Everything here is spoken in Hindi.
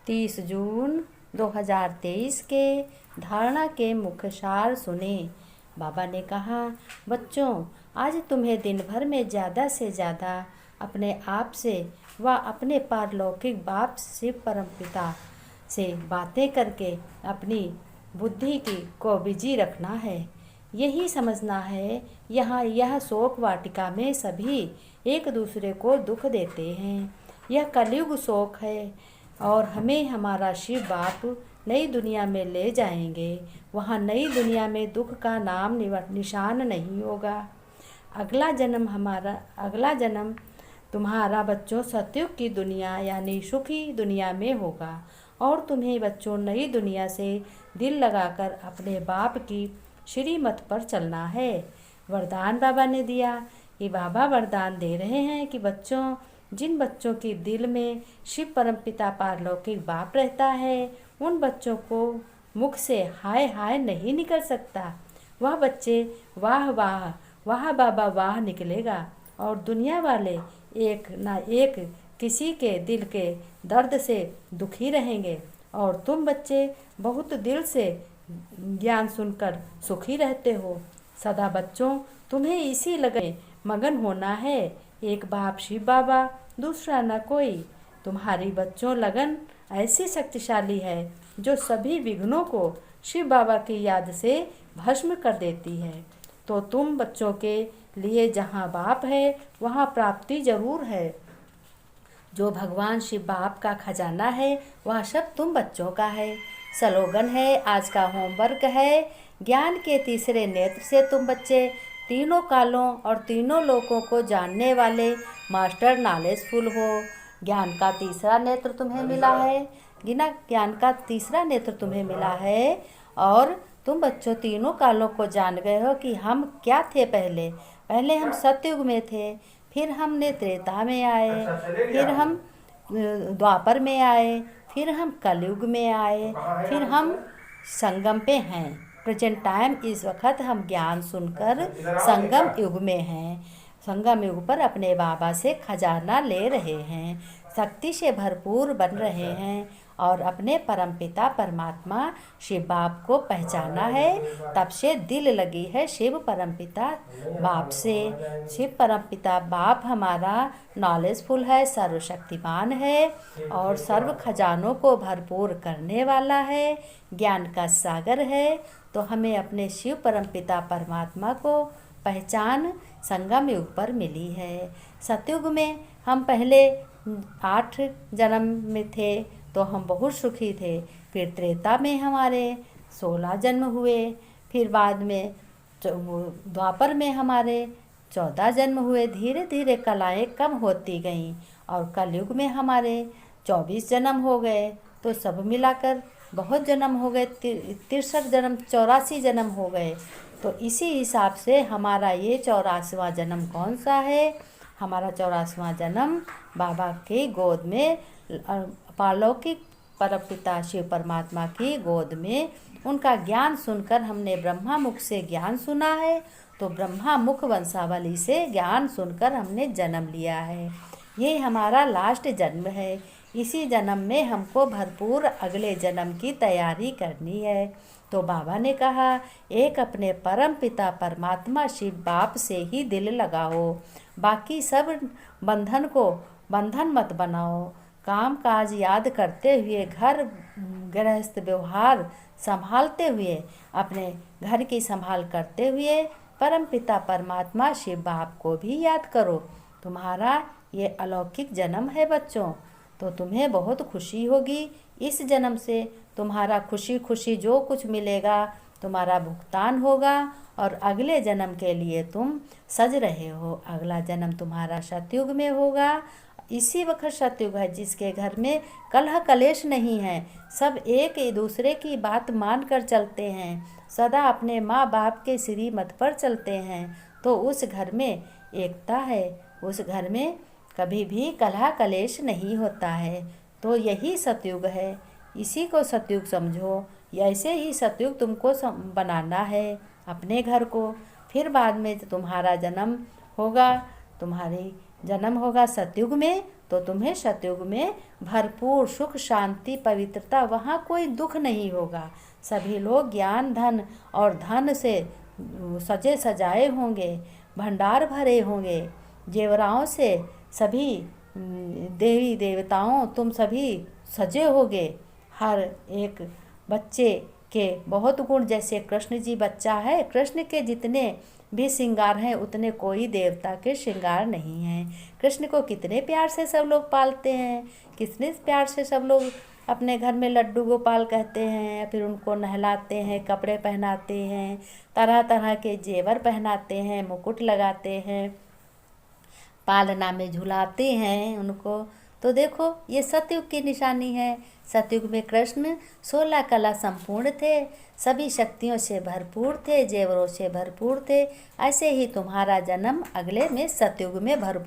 30 जून 2023 के धारणा के मुख्य सार सुने। बाबा ने कहा, बच्चों, आज तुम्हें दिन भर में ज़्यादा से ज़्यादा अपने आप से व अपने पारलौकिक बाप शिव परमपिता से बातें करके अपनी बुद्धि को बिजी रखना है। यही समझना है, यहाँ यह शोक वाटिका में सभी एक दूसरे को दुख देते हैं। यह कलयुग शोक है और हमें हमारा शिव बाप नई दुनिया में ले जाएंगे। वहाँ नई दुनिया में दुख का नाम निशान नहीं होगा। अगला जन्म तुम्हारा बच्चों सतयुग की दुनिया यानी सुखी दुनिया में होगा और तुम्हें बच्चों नई दुनिया से दिल लगाकर अपने बाप की श्रीमत पर चलना है। वरदान बाबा ने दिया कि बाबा वरदान दे रहे हैं कि बच्चों, जिन बच्चों के दिल में शिव परमपिता पारलौकिक बाप रहता है, उन बच्चों को मुख से हाय हाय नहीं निकल सकता। वह बच्चे वाह वाह वाह बाबा वाह निकलेगा और दुनिया वाले एक ना एक किसी के दिल के दर्द से दुखी रहेंगे और तुम बच्चे बहुत दिल से ज्ञान सुनकर सुखी रहते हो। सदा बच्चों, तुम्हें इसी लगन मगन होना है। एक बाप शिव बाबा, दूसरा न कोई। तुम्हारी बच्चों लगन ऐसी शक्तिशाली है जो सभी विघ्नों को शिव बाबा की याद से भस्म कर देती है। तो तुम बच्चों के लिए जहाँ बाप है वहाँ प्राप्ति जरूर है। जो भगवान शिव बाप का खजाना है वह सब तुम बच्चों का है। स्लोगन है, आज का होमवर्क है, ज्ञान के तीसरे नेत्र से तुम बच्चे तीनों कालों और तीनों लोकों को जानने वाले मास्टर नॉलेजफुल हो। ज्ञान का तीसरा नेत्र तुम्हें मिला है, ज्ञान का तीसरा नेत्र तुम्हें मिला है और तुम बच्चों तीनों कालों को जान गए हो कि हम क्या थे। पहले हम सतयुग में थे, फिर हमने त्रेता में आए, फिर हम द्वापर में आए, फिर हम कलयुग में आए, फिर हम संगम पे हैं। प्रेजेंट टाइम इस वक्त हम ज्ञान सुनकर संगम युग में हैं। संगम युग पर अपने बाबा से खजाना ले रहे हैं, शक्ति से भरपूर बन रहे हैं और अपने परमपिता परमात्मा शिव बाप को पहचाना है। तब से दिल लगी है शिव परमपिता बाप से। शिव परमपिता बाप हमारा नॉलेजफुल है, सर्वशक्तिमान है और सर्व खजानों को भरपूर करने वाला है, ज्ञान का सागर है। तो हमें अपने शिव परमपिता परमात्मा को पहचान संगम युग पर मिली है। सतयुग में हम पहले 8 जन्म में थे तो हम बहुत सुखी थे। फिर त्रेता में हमारे 16 जन्म हुए, फिर बाद में द्वापर में हमारे 14 जन्म हुए। धीरे धीरे कलाएँ कम होती गईं और कलयुग में हमारे 24 जन्म हो गए। तो सब मिलाकर बहुत जन्म हो गए, 63 जन्म, 84 जन्म हो गए। तो इसी हिसाब से हमारा ये 84वां जन्म कौन सा है? हमारा 84वां जन्म बाबा के गोद में, पारलौकिक परमपिता शिव परमात्मा की गोद में उनका ज्ञान सुनकर हमने ब्रह्मा मुख से ज्ञान सुना है। तो ब्रह्मा मुख वंशावली से ज्ञान सुनकर हमने जन्म लिया है। ये हमारा लास्ट जन्म है। इसी जन्म में हमको भरपूर अगले जन्म की तैयारी करनी है। तो बाबा ने कहा, एक अपने परम पिता परमात्मा शिव बाप से ही दिल लगाओ, बाकी सब बंधन मत बनाओ। काम काज याद करते हुए, घर गृहस्थ व्यवहार संभालते हुए, अपने घर की संभाल करते हुए परम पिता परमात्मा शिव बाप को भी याद करो। तुम्हारा ये अलौकिक जन्म है बच्चों, तो तुम्हें बहुत खुशी होगी। इस जन्म से तुम्हारा खुशी खुशी जो कुछ मिलेगा तुम्हारा भुगतान होगा और अगले जन्म के लिए तुम सज रहे हो। अगला जन्म तुम्हारा सतयुग में होगा। इसी वक्त सतयुग है जिसके घर में कलह कलेश नहीं है, सब एक दूसरे की बात मान कर चलते हैं, सदा अपने माँ बाप के श्रीमत पर चलते हैं। तो उस घर में एकता है, उस घर में कभी भी कलह कलेश नहीं होता है। तो यही सतयुग है, इसी को सतयुग समझो। ऐसे ही सतयुग तुमको बनाना है अपने घर को। फिर बाद में तुम्हारा जन्म होगा, तुम्हारी जन्म होगा सतयुग में तो तुम्हें सतयुग में भरपूर सुख, शांति, पवित्रता, वहाँ कोई दुख नहीं होगा। सभी लोग ज्ञान, धन और धन से सजे सजाए होंगे, भंडार भरे होंगे, जेवराओं से सभी देवी देवताओं तुम सभी सजे होगे। हर एक बच्चे के बहुत गुण, जैसे कृष्ण जी बच्चा है, कृष्ण के जितने भी श्रृंगार हैं उतने कोई देवता के श्रृंगार नहीं हैं। कृष्ण को कितने प्यार से सब लोग पालते हैं, कितने प्यार से सब लोग अपने घर में लड्डू गोपाल कहते हैं, फिर उनको नहलाते हैं, कपड़े पहनाते हैं, तरह तरह के जेवर पहनाते हैं, मुकुट लगाते हैं, पालना में झुलाते हैं उनको। तो देखो ये सतयुग की निशानी है। सतयुग में कृष्ण 16 कला संपूर्ण थे, सभी शक्तियों से भरपूर थे, जेवरों से भरपूर थे। ऐसे ही तुम्हारा जन्म अगले में सतयुग में भरपूर